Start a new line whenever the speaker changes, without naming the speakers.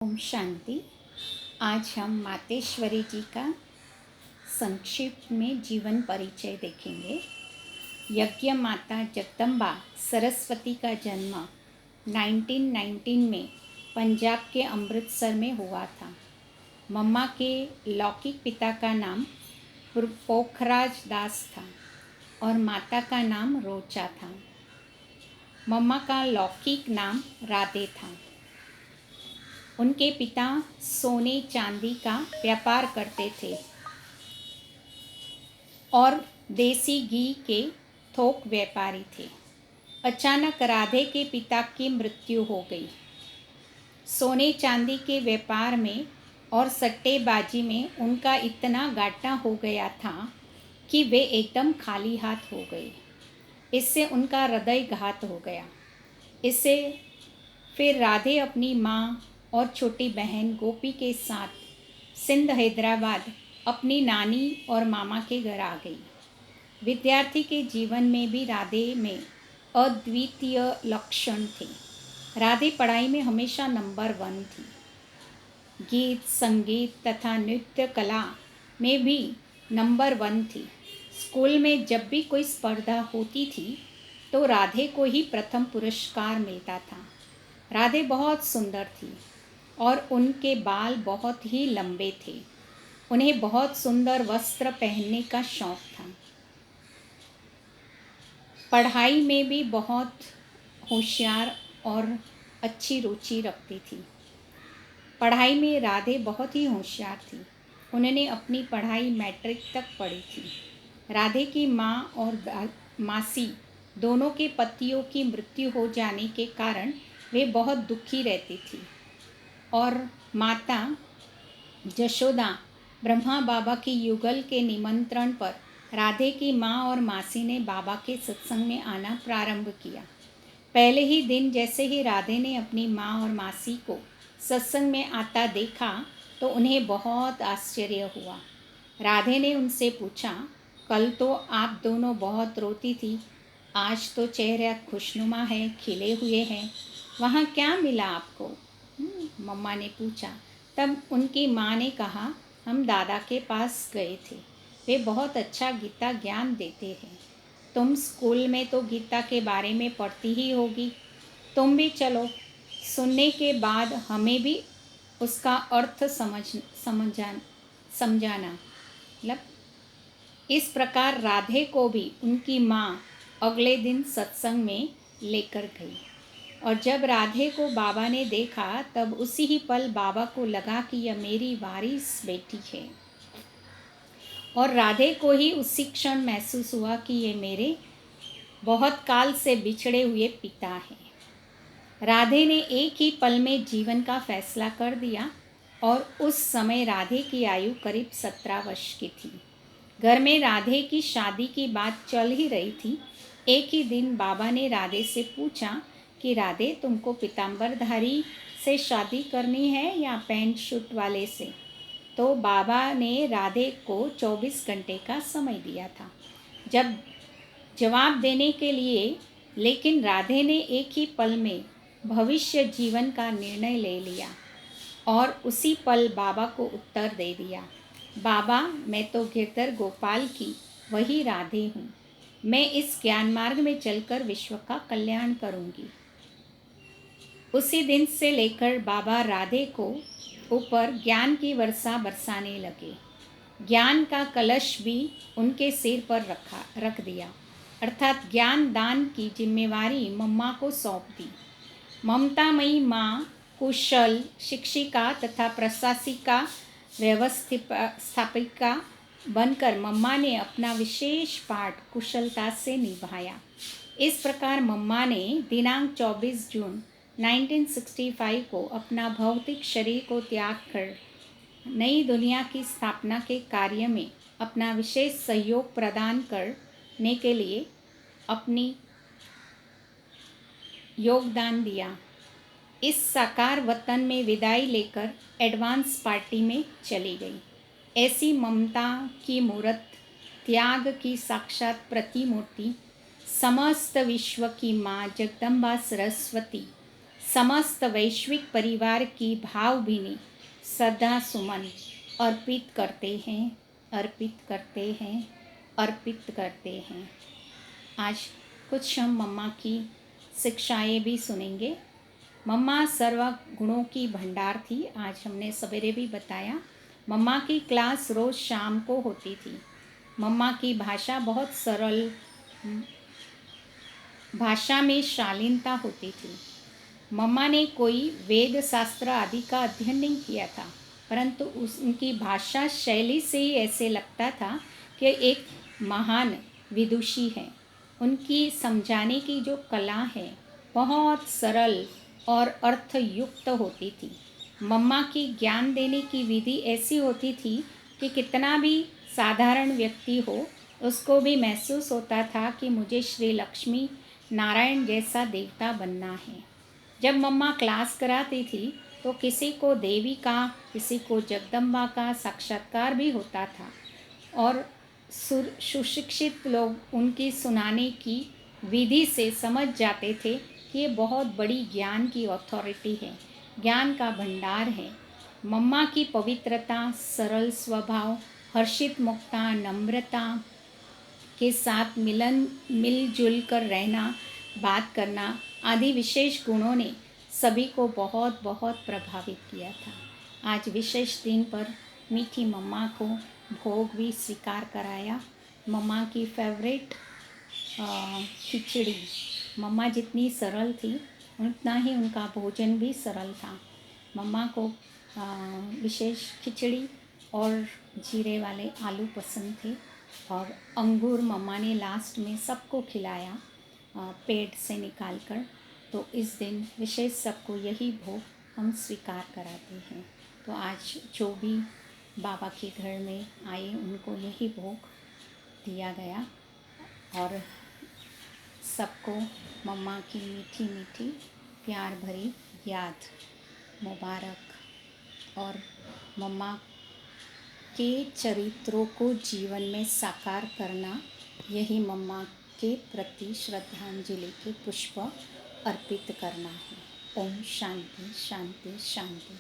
ओम शांति। आज हम मातेश्वरी जी का संक्षिप्त में जीवन परिचय देखेंगे। यज्ञ माता जगदम्बा सरस्वती का जन्म 1919 में पंजाब के अमृतसर में हुआ था। मम्मा के लौकिक पिता का नाम पोखराज दास था और माता का नाम रोचा था। मम्मा का लौकिक नाम राधे था। उनके पिता सोने चांदी का व्यापार करते थे और देसी घी के थोक व्यापारी थे। अचानक राधे के पिता की मृत्यु हो गई। सोने चांदी के व्यापार में और सट्टेबाजी में उनका इतना घाटा हो गया था कि वे एकदम खाली हाथ हो गए। इससे उनका हृदय घात हो गया। इससे फिर राधे अपनी माँ और छोटी बहन गोपी के साथ सिंध हैदराबाद अपनी नानी और मामा के घर आ गई। विद्यार्थी के जीवन में भी राधे में अद्वितीय लक्षण थे। राधे पढ़ाई में हमेशा नंबर 1 थी। गीत संगीत तथा नृत्य कला में भी नंबर 1 थी। स्कूल में जब भी कोई स्पर्धा होती थी तो राधे को ही प्रथम पुरस्कार मिलता था। राधे बहुत सुंदर थी और उनके बाल बहुत ही लंबे थे। उन्हें बहुत सुंदर वस्त्र पहनने का शौक था। पढ़ाई में भी बहुत होशियार और अच्छी रुचि रखती थी। पढ़ाई में राधे बहुत ही होशियार थी। उन्होंने अपनी पढ़ाई मैट्रिक तक पढ़ी थी। राधे की माँ और मासी दोनों के पतियों की मृत्यु हो जाने के कारण वे बहुत दुखी रहती थी और माता जशोदा ब्रह्मा बाबा की युगल के निमंत्रण पर राधे की माँ और मासी ने बाबा के सत्संग में आना प्रारंभ किया। पहले ही दिन जैसे ही राधे ने अपनी माँ और मासी को सत्संग में आता देखा तो उन्हें बहुत आश्चर्य हुआ। राधे ने उनसे पूछा, कल तो आप दोनों बहुत रोती थी, आज तो चेहरा खुशनुमा है, खिले हुए हैं, वहाँ क्या मिला आपको? मम्मा ने पूछा। तब उनकी माँ ने कहा, हम दादा के पास गए थे, वे बहुत अच्छा गीता ज्ञान देते हैं। तुम स्कूल में तो गीता के बारे में पढ़ती ही होगी, तुम भी चलो। सुनने के बाद हमें भी उसका अर्थ समझाना। मतलब इस प्रकार राधे को भी उनकी माँ अगले दिन सत्संग में लेकर गई और जब राधे को बाबा ने देखा तब उसी ही पल बाबा को लगा कि यह मेरी वारिस बेटी है और राधे को ही उसी क्षण महसूस हुआ कि ये मेरे बहुत काल से बिछड़े हुए पिता हैं। राधे ने एक ही पल में जीवन का फैसला कर दिया और उस समय राधे की आयु करीब 17 वर्ष की थी। घर में राधे की शादी की बात चल ही रही थी। एक ही दिन बाबा ने राधे से पूछा कि राधे, तुमको पीताम्बरधारी से शादी करनी है या पैंट शूट वाले से? तो बाबा ने राधे को 24 घंटे का समय दिया था जब जवाब देने के लिए, लेकिन राधे ने एक ही पल में भविष्य जीवन का निर्णय ले लिया और उसी पल बाबा को उत्तर दे दिया, बाबा, मैं तो गिरधर गोपाल की वही राधे हूँ। मैं इस ज्ञान मार्ग में चलकर विश्व का कल्याण करूँगी। उसी दिन से लेकर बाबा राधे को ऊपर ज्ञान की वर्षा बरसाने लगे। ज्ञान का कलश भी उनके सिर पर रख दिया, अर्थात ज्ञान दान की जिम्मेवारी मम्मा को सौंप दी। ममतामयी माँ कुशल शिक्षिका तथा प्रशासिका व्यवस्थापिका बनकर मम्मा ने अपना विशेष पाठ कुशलता से निभाया। इस प्रकार मम्मा ने दिनांक 24 जून 1965 को अपना भौतिक शरीर को त्याग कर नई दुनिया की स्थापना के कार्य में अपना विशेष सहयोग प्रदान करने के लिए अपनी योगदान दिया। इस साकार वतन में विदाई लेकर एडवांस पार्टी में चली गई। ऐसी ममता की मूर्त, त्याग की साक्षात प्रतिमूर्ति, समस्त विश्व की माँ जगदम्बा सरस्वती समस्त वैश्विक परिवार की भावभीनी श्रद्धा सुमन अर्पित करते हैं, अर्पित करते हैं, अर्पित करते हैं। आज कुछ हम मम्मा की शिक्षाएं भी सुनेंगे। मम्मा सर्व गुणों की भंडार थी। आज हमने सवेरे भी बताया। मम्मा की क्लास रोज़ शाम को होती थी। मम्मा की भाषा बहुत सरल, भाषा में शालीनता होती थी। मम्मा ने कोई वेद शास्त्र आदि का अध्ययन नहीं किया था, परंतु उनकी भाषा शैली से ही ऐसे लगता था कि एक महान विदुषी है। उनकी समझाने की जो कला है बहुत सरल और अर्थयुक्त होती थी। मम्मा की ज्ञान देने की विधि ऐसी होती थी कि कितना भी साधारण व्यक्ति हो उसको भी महसूस होता था कि मुझे श्री लक्ष्मी नारायण जैसा देवता बनना है। जब मम्मा क्लास कराती थी तो किसी को देवी का, किसी को जगदम्बा का साक्षात्कार भी होता था और सुशिक्षित लोग उनकी सुनाने की विधि से समझ जाते थे कि ये बहुत बड़ी ज्ञान की अथॉरिटी है, ज्ञान का भंडार है। मम्मा की पवित्रता, सरल स्वभाव, हर्षित मुक्ता, नम्रता के साथ मिलजुल कर रहना, बात करना आदि विशेष गुणों ने सभी को बहुत बहुत प्रभावित किया था। आज विशेष दिन पर मीठी मम्मा को भोग भी स्वीकार कराया। मम्मा की फेवरेट खिचड़ी। मम्मा जितनी सरल थी उतना ही उनका भोजन भी सरल था। मम्मा को विशेष खिचड़ी और जीरे वाले आलू पसंद थे और अंगूर मम्मा ने लास्ट में सबको खिलाया पेट से निकाल कर। तो इस दिन विशेष सबको यही भोग हम स्वीकार कराते हैं। तो आज जो भी बाबा के घर में आए उनको यही भोग दिया गया और सबको मम्मा की मीठी मीठी प्यार भरी याद मुबारक। और मम्मा के चरित्रों को जीवन में साकार करना, यही मम्मा के प्रति श्रद्धांजलि के पुष्प अर्पित करना है। ओम शांति शांति शांति।